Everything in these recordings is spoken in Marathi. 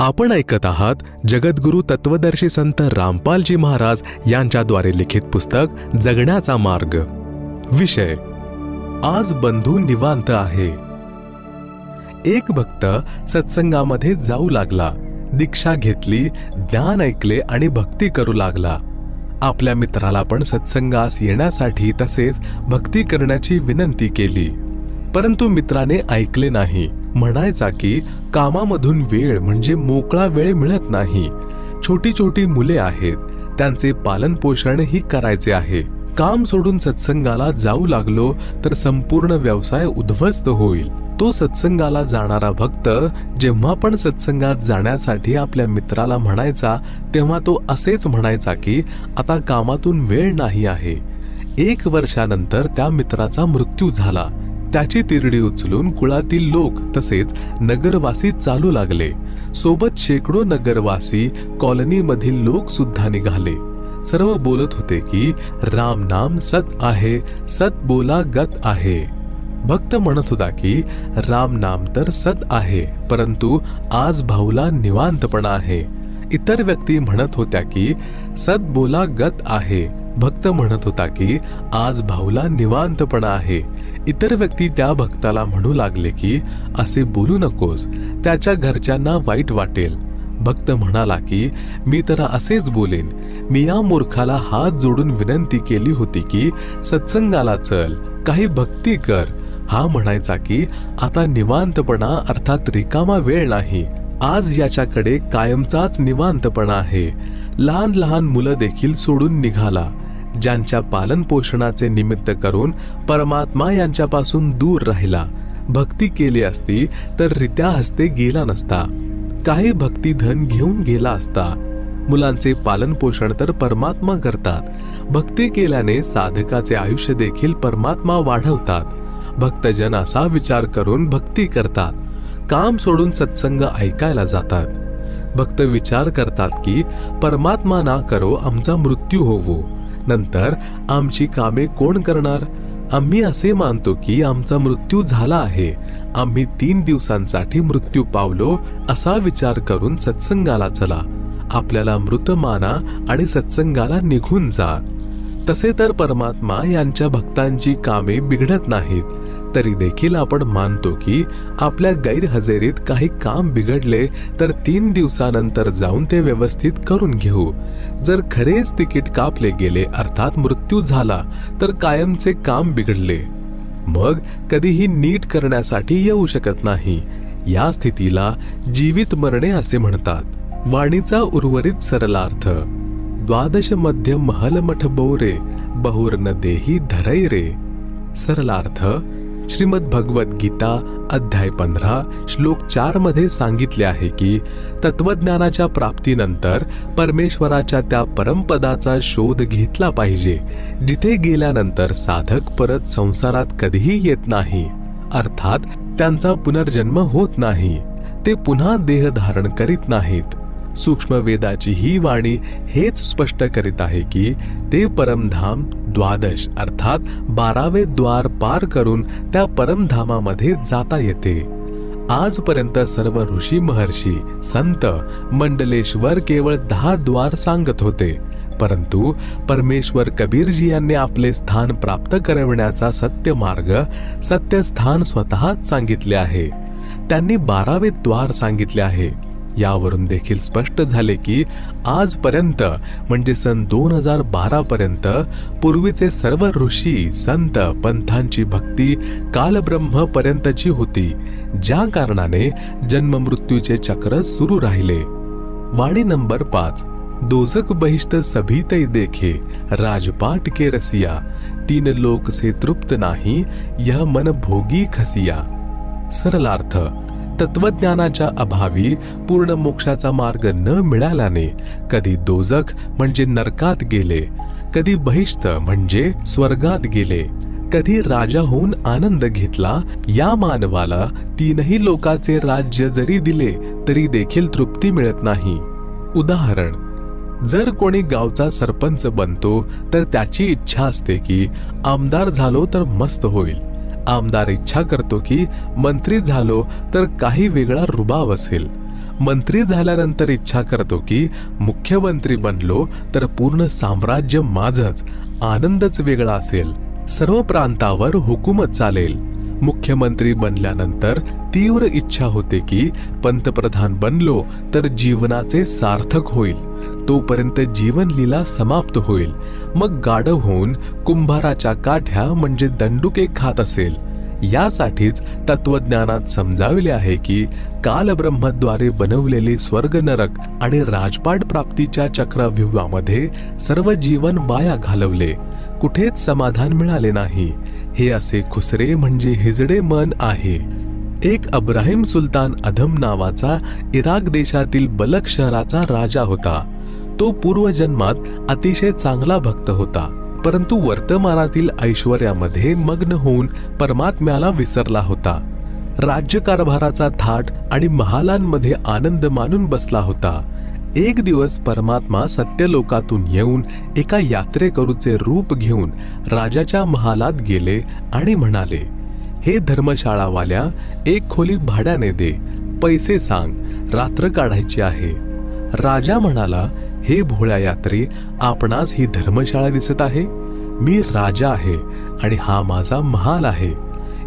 आपण ऐकत आहात जगद्गुरु तत्वदर्शी संत रामपालजी महाराज यांच्याद्वारे लिखित पुस्तक जगण्याचा मार्ग। विषय आज बंधू निवांत आहे। एक भक्त सत्संगामध्ये जाऊ लागला, दीक्षा घेतली, ज्ञान ऐकले आणि भक्ती करू लागला। आपल्या मित्राला पण सत्संगास येण्यासाठी तसेच भक्ती करण्याची विनंती केली, परंतु मित्राने ऐकले नाही। म्हणायचा की कामामधून वेळ म्हणजे मोकळा वेळ मिळत नाही, छोटी छोटी मुले आहेत, त्यांचे पालन पोषण ही करायचे आहे। काम सोडून सत्संगाला जाऊ लागलो तर संपूर्ण व्यवसाय उद्ध्वस्त होईल। तो सत्संगाला जाणारा भक्त जेव्हा पण सत्संगात जाण्यासाठी आपल्या मित्राला म्हणायचा तेव्हा तो असेच म्हणायचा की आता कामातून वेळ नाही आहे। 1 वर्षानंतर त्या मित्राचा मृत्यू झाला। त्याची तिरडी उचलून कुळातील लोक तसेच नगरवासी चालू लागले। सोबत शेकडो नगरवासी, कॉलनीमधील लोक सुद्धा निघाले। सर्व बोलत होते की राम नाम सत आहे, सत बोला गत आहे। भक्त म्हणत होता की राम नाम तर सत आहे, परंतु आज भाऊला निवांतपणा आहे। इतर व्यक्ती म्हणत होत्या की सत बोला गत आहे। भक्त म्हणत होता की आज भाऊला निवांतपणा आहे। इतर व्यक्ती त्या भक्ताला म्हणू लागले की असे बोलू नकोस, त्याच्या घरच्यांना वाईट वाटेल। भक्त म्हणाला की मी तर असेच बोलेन, मी या मूर्खाला हात जोडून विनंती केली होती की सत्संगाला चल, काही भक्ती कर। हा म्हणायचा की आता निवांतपणा अर्थात रिकामा वेळ नाही, आज याच्याकडे कायमचाच निवांतपणा आहे। लहान लहान मुलं देखील सोडून निघाला, ज्यांच्या पालन पोषणाचे निमित्त करून परमात्मा यांच्यापासून दूर राहिला। भक्ती केली असती तर रित्या हस्ते गेला नसता, काही भक्ती धन घेऊन गेला असता। मुलांचे पालन पोषण तर परमात्मा करतात। भक्ती केल्याने साधकाचे आयुष्य देखील परमात्मा वाढवतात। भक्तजन असा विचार करून भक्ती करतात, काम सोडून सत्संग ऐकायला जातात। भक्त विचार करतात की परमात्मा ना करो आमचा मृत्यू होवो, नंतर आमची कामे कोण करणार। आम्ही असे मानतो की आमचा मृत्यू झाला आहे, आम्ही 3 दिवसांसाठी मृत्यू पावलो, असा विचार करून सत्संगाला चला। आपल्याला मृत माना आणि सत्संगाला निघून जा। तसे तर परमात्मा यांच्या भक्तांची कामे बिघडत नाहीत, तरी देखील आपण मानतो की आपल्या गैरहजेरीत काही काम बिघडले तर 3 दिवसानंतर जाऊन ते व्यवस्थित करून घेऊ। जर खरेच तिकीट कापले गेले अर्थात मृत्यू झाला तर कायमचे काम बिघडले, मग कधीही नीट करण्यासाठी येऊ शकत नाही। या स्थितीला जीवित मरणे असे म्हणतात। वाणीचा उर्वरित सरलार्थ। द्वादश मध्य महल मठ बोरे, बहुर न देही धरै रे। सरलार्थ श्रीमद भगवत गीता अध्याय 15 श्लोक 4 मध्ये सांगितले आहे की तत्वज्ञानाच्या प्राप्तीनंतर परमेश्वराच्या त्या परमपदाचा शोध घेतला पाहिजे, जिथे गेल्यानंतर साधक परत संसारात कधीही येत नाही, अर्थात त्यांचा पुनर्जन्म होत नाही, ते पुन्हा देह धारण करीत नाहीत। सूक्ष्म वेदाची ही वाणी हेच स्पष्ट करीत आहे की ते परमधाम द्वादश अर्थात 12वे द्वार पार करून त्या परमधामामध्ये जाता येते। आजपर्यंत सर्व ऋषी महर्षी संत मंडलेश्वर केवळ 10 द्वार सांगत होते, परंतु परमेश्वर कबीरजी यांनी आपले स्थान प्राप्त करविण्याचा सत्य मार्ग, सत्य स्थान स्वतःच सांगितले आहे। त्यांनी 12वे द्वार सांगितले आहे। यावरून देखील स्पष्ट झाले की आजपर्यंत म्हणजे सन 2012 पर्यंत पूर्वीचे सर्व ऋषी संत पंथांची भक्ती कालब्रह्म पर्यंतची होती, ज्या कारणाने जन्म मृत्यूचे चक्र सुरू राहिले। वाणी नंबर 5। दोजक बहिष्ट सभी तै देखे, राजपाट के रसिया, 3 लोक से तृप्त नाही, यह मन भोगी खसिया। सरलार्थ तत्वज्ञानाच्या अभावी पूर्ण मोक्षाचा मार्ग न मिळाल्याने कधी दोजक म्हणजे नरकात गेले, कधी बहिष्ठ म्हणजे स्वर्गात गेले, कधी राजा होऊन आनंद घेतला। या मानवाला 3ही लोकाचे राज्य जरी दिले तरी देखील तृप्ती मिळत नाही। उदाहरण, जर कोणी गावचा सरपंच बनतो तर त्याची इच्छा असते की आमदार झालो तर मस्त होईल। आमदार इच्छा करतो की मंत्री झालो तर काही वेगळा रुबाब असेल। मंत्री झाल्यानंतर इच्छा करतो की मुख्यमंत्री बनलो तर पूर्ण साम्राज्य माझंच, आनंदच वेगळा असेल, सर्व प्रांतावर हुकूमत चालेल. मुख्यमंत्री बनल्यानंतर तीव्र इच्छा होते की पंतप्रधान बनलो तर जीवनाचे सार्थक होईल, तोपर्यंत जीवनलीला समाप्त होईल. मग गाढव होऊन कुंभाराच्या काठ्या म्हणजे दंडुके खात असेल. यासाठीच तत्वज्ञानात समजावले आहे की कालब्रह्मद्वारे बनवलेले स्वर्ग नरक आणि राजपाट प्राप्तीच्या चक्रव्यूहामध्ये सर्व जीवन वाया घालवले, कुठेच समाधान मिळाले नाही. हे असे खुसरे म्हणजे हिजडे मन आहे. एक अब्राहिम सुलतान अधम नावाचा इराक देशातील बलक शहराचा राजा होता. तो पूर्वजन्मात अतिशय चांगला भक्त होता, परंतु वर्तमानातील ऐश्वर्यामध्ये मग्न होऊन परमात्म्याला विसरला होता. राज्यकारभाराचा थाट आणि महालांमध्ये आनंद मानून बसला होता. एक दिवस परमात्मा सत्यलोकातून येऊन एका यात्रेकरूचे रूप घेऊन राजाच्या महालात गेले आणि म्हणाले, हे धर्मशाळावाल्या, एक खोली भाड्याने दे, पैसे सांग, रात्र काढायची आहे. राजा म्हणाला, हे भोळ्या यात्री, आपणास ही धर्मशाळा दिसत आहे? मी राजा आहे आणि हा माझा महाल आहे.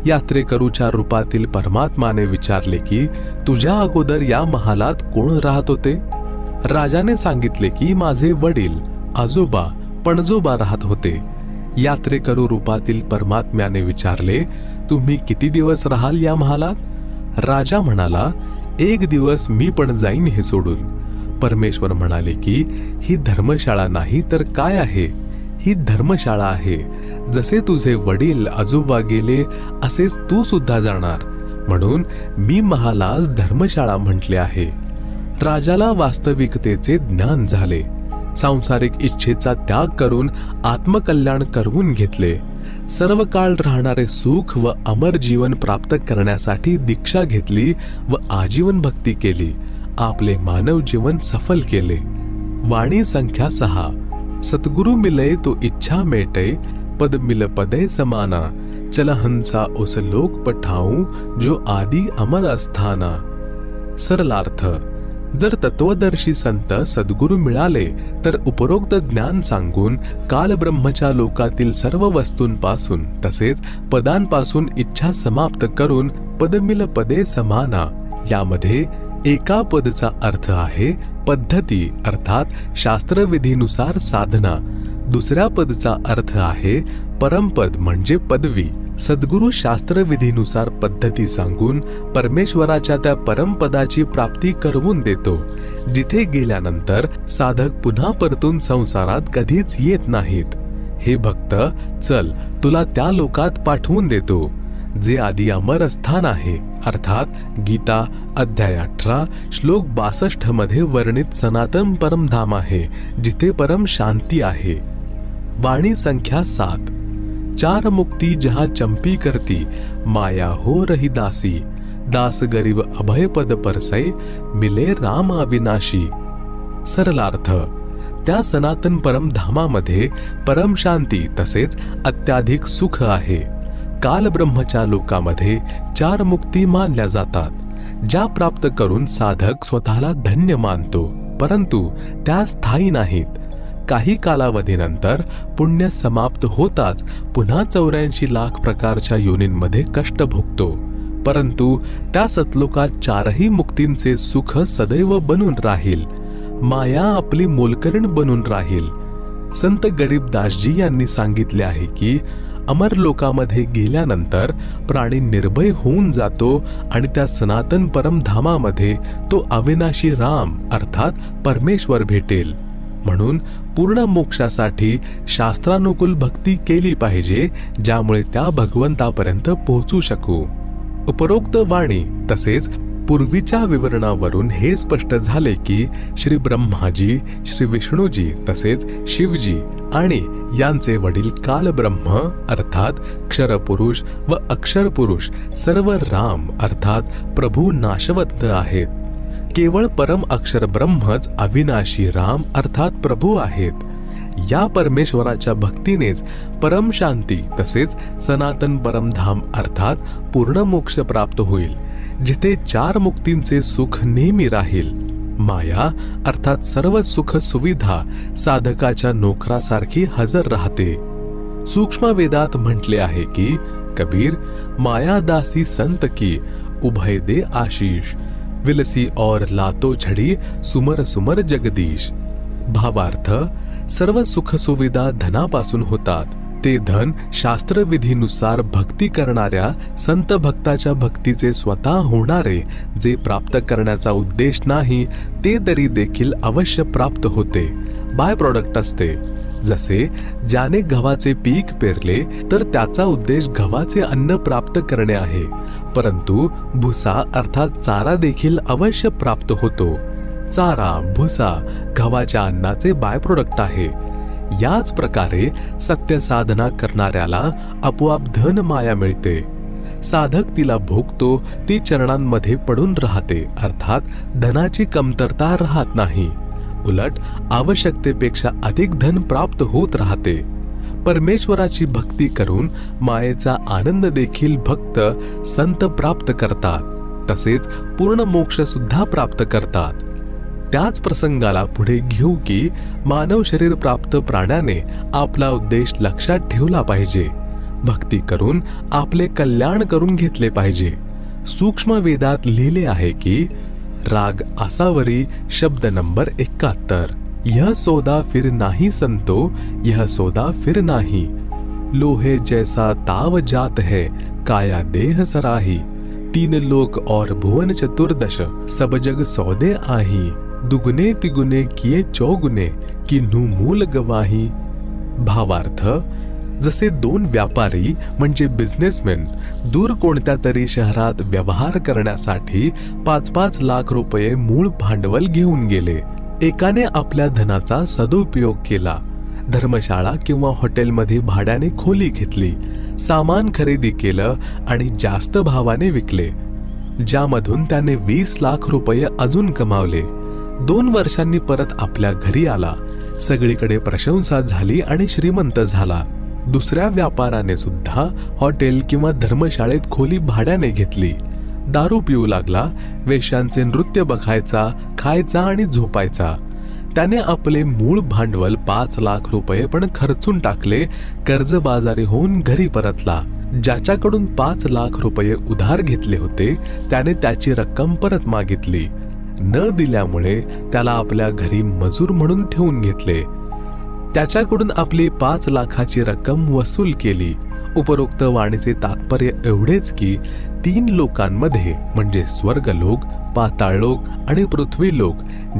यात्रेकरूच्या रूपातील परमात्माने विचारले की तुझ्या अगोदर या महालात कोण राहत होते? राजाने सांगितले की माझे वडील, आजोबा, पणजोबा राहत होते. यात्रेकरू रूपातील परमात्म्याने विचारले, तुम्ही किती दिवस राहाल या महालात? राजा म्हणाला, एक दिवस मी पण जाईन हे सोडून. परमेश्वर म्हणाले की ही धर्मशाळा नाही तर काय आहे? ही धर्मशाळा आहे. जसे तुझे वडील आजोबा गेले असेच तू सुद्धा जाणार, म्हणून मी महालास धर्मशाळा म्हटले आहे. राजाला वास्तविकतेचे ज्ञान झाले. सांसारिक इच्छेचा त्याग करून आत्मकल्याण करवून घेतले. सर्व काळ राहणारे सुख व अमर जीवन प्राप्त करण्यासाठी दीक्षा घेतली व आजीवन भक्ती केली. आपले मानव जीवन सफल केले. वाणी संख्या 6. सद्गुरु मिले तो इच्छा मेटे, पद मिल पदे समाना, चल हंसा उस लोक पठाऊं, जो आदि अमर अस्थाना. सरलार्थ, जर तत्वदर्शी संत सद्गुरु मिळाले तर उपरोक्त ज्ञान सांगून कालब्रह्मच्या लोकातील सर्व वस्तूंपासून तसेच पदांपासून इच्छा समाप्त करून पदमिल पदे समाना. यामध्ये एका पदचा अर्थ आहे पद्धती अर्थात शास्त्रविधीनुसार साधना. दुसऱ्या पदचा अर्थ आहे परमपद म्हणजे पदवी. सद्गुरु शास्त्रविधीनुसार पद्धती सांगून परमेश्वराच्या त्या परमपदाची प्राप्ती करवून देतो, जिथे गेल्यानंतर साधक पुन्हा परतून संसारात कधीच येत नाहीत. हे भक्त, चल तुला त्या लोकात पाठवून देतो जे आदि अमर स्थान आहे, अर्थात गीता अध्याय 18 श्लोक 62 मध्ये वर्णित सनातन परमधाम आहे, जिथे परम शांती आहे. वाणी संख्या 7. चार मुक्ती जहाँ चंपी करती, माया हो रही दासी, दास गरीब अभय पद परसै, मिले राम अविनाशी. सरलार्थ, त्या सनातन परमधामामध्ये परम शांती तसेच अत्याधिक सुख आहे. कालब्रह्मच्या लोकामध्ये 4 मुक्ती मानल्या जातात, ज्या प्राप्त करून साधक स्वतःला धन्य मानतो, परंतु त्या स्थायी नाहीत. काही कालावधीनंतर पुण्य समाप्त होताच पुन्हा 84 लाख प्रकारच्या योनींमध्ये कष्ट भोगतो, परंतु त्या सतलोकात 4ही मुक्तींचे सुख सदैव बनून राहील. माया आपली मोलकरीण बनून राहील. संत गरीबदासजी यांनी सांगितले आहे की अमर लोकामध्ये गेल्यानंतर प्राणी निर्भय होऊन जातो आणि त्या सनातन परमधामामध्ये तो अविनाशी राम अर्थात परमेश्वर भेटेल. म्हणून पूर्ण मोक्षासाठी शास्त्रानुकूल भक्ती केली पाहिजे, ज्यामुळे त्या भगवंतापर्यंत पोहोचू शकू. उपरोक्त वाणी तसेच पूर्वीच्या विवरणावरून हे स्पष्ट झाले की श्री ब्रह्माजी, श्री विष्णूजी तसेच शिवजी आणि यांचे वडील कालब्रह्म अर्थात क्षरपुरुष व अक्षरपुरुष सर्व राम अर्थात प्रभू नाशवंत आहेत. केवळ परम अक्षर ब्रह्मच अविनाशी राम अर्थात प्रभू आहेत. या परमेश्वराच्या भक्तीनेच परम शांती तसेच सनातन परमधाम अर्थात पूर्ण मोक्ष प्राप्त होईल, जिथे 4 मुक्तींचे सुख नेहमी राहील. माया अर्थात सर्व सुख सुविधा साधकाच्या नोकरासारखी हजर राहते. सूक्ष्म वेदात म्हटले आहे की कबीर माया दासी संत की उभय दे आशीष, विलसी और लातो झडी सुमर सुमर जगदीश. भावार्थ, सर्व सुख सुविधा धनापासून होतात. ते धन शास्त्रविधीनुसार भक्ती करणाऱ्या संत भक्ताच्या भक्तीचे स्वतः होणारे जे प्राप्त करण्याचा उद्देश नाही ते तरी देखील अवश्य प्राप्त होते, बाय प्रॉडक्ट असते. जसे ज्याने गव्हाचे पीक पेरले तर त्याचा उद्देश गव्हाचे अन्न प्राप्त करणे आहे, परंतु भुसा अर्थात चारा देखील अवश्य प्राप्त होतो. चारा भुसा गव्हाच्या अन्नाचे बाय प्रोडक्ट आहे. याच प्रकारे सत्य साधना करणाऱ्याला आपोआप धन माया मिळते. साधक तिला भोगतो, ती चरणांमध्ये पडून राहते, अर्थात धनाची कमतरता राहत नाही. उलट आवश्यकतेपेक्षा अधिक धन प्राप्त होत राहते. परमेश्वराची भक्ती करून मायेचा आनंद देखील भक्त संत प्राप्त करतात, तसेच पूर्ण मोक्ष सुद्धा प्राप्त करतात. त्याच प्रसंगाला पुढे घेऊ की मानव शरीर प्राप्त प्राण्याने आपला उद्देश लक्षात ठेवला पाहिजे. भक्ती करून आपले कल्याण करून घेतले पाहिजे. सूक्ष्म वेदात लिहिले आहे की राग आसावरी शब्द नंबर 71, यह सौदा फिर नाही संतो, यह सौदा फिर नाही. लोहे जैसा ताव जात है, काया देह सराही. 3 लोक और भुवन चतुर्दश, सब जग सौदे आही. दुगुने तिगुने किए चौगुने, किन्हू मूल गवाही. भावार्थ, जसे 2 व्यापारी म्हणजे बिझनेसमॅन दूर कोणत्या तरी शहरात व्यवहार करण्यासाठी 5-5 लाख रुपये मूळ भांडवल घेऊन गेले. एकाने आपल्या धनाचा सदुपयोग केला. धर्मशाळा किंवा हॉटेलमध्ये भाड्याने खोली घेतली, सामान खरेदी केलं आणि जास्त भावाने विकले, ज्यामधून त्याने 20 लाख रुपये अजून कमावले. 2 वर्षांनी परत आपल्या घरी आला. सगळीकडे प्रशंसा झाली आणि श्रीमंत झाला. दुसऱ्या व्यापाराने सुद्धा हॉटेल किंवा धर्मशाळेत खोली भाड्याने घेतली. दारू पिऊ लागला, वेश्यांचे नृत्य बघायचा, खायचा आणि झोपायचा. त्याने आपले मूळ भांडवल 5 लाख रुपये पण खर्चून टाकले. कर्जबाजारी होऊन घरी परतला. ज्याच्याकडून 5 लाख रुपये उधार घेतले होते त्याने त्याची रक्कम परत मागितली. न दिल्यामुळे त्याला आपल्या घरी मजूर म्हणून ठेवून घेतले. त्याच्याकडून आपली 5 लाखाची रक्कम वसूल केली. उपरोक्त वाणीचे तात्पर्य एवढेच की 3 लोकांमध्ये म्हणजे स्वर्गलोक, पाताळलोक आणि पृथ्वीलोक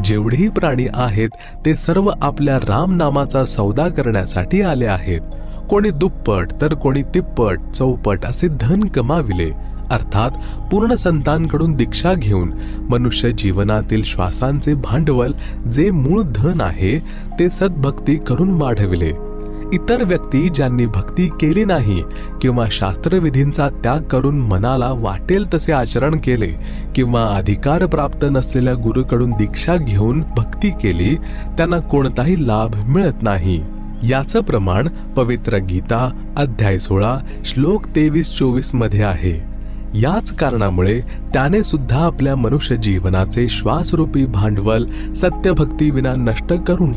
जेवढेही प्राणी आहेत ते सर्व आपल्या राम नामाचा सौदा करण्यासाठी आले आहेत. कोणी दुप्पट तर कोणी तिप्पट चौपट असे धन कमाविले. अर्थात पूर्ण संतांकडून दीक्षा घेऊन मनुष्य जीवनातील श्वासांचे भांडवल जे मूळ धन आहे ते सद्भक्ती करून वाढविले. इतर व्यक्ती ज्यांनी भक्ती केली नाही किंवा शास्त्रविधींचा त्याग करून मनाला वाटेल तसे आचरण केले किंवा अधिकार प्राप्त नसलेल्या गुरुकडून दीक्षा घेऊन भक्ती केली त्यांना कोणताही लाभ मिळत नाही. याचं प्रमाण पवित्र गीता अध्याय 16 श्लोक 23-24 मध्ये आहे. याच कारणामुळे त्याने सुद्धा आपल्या मनुष्य जीवनाचे श्वासरूपी भांडवल सत्यभक्ती विना नष्ट करून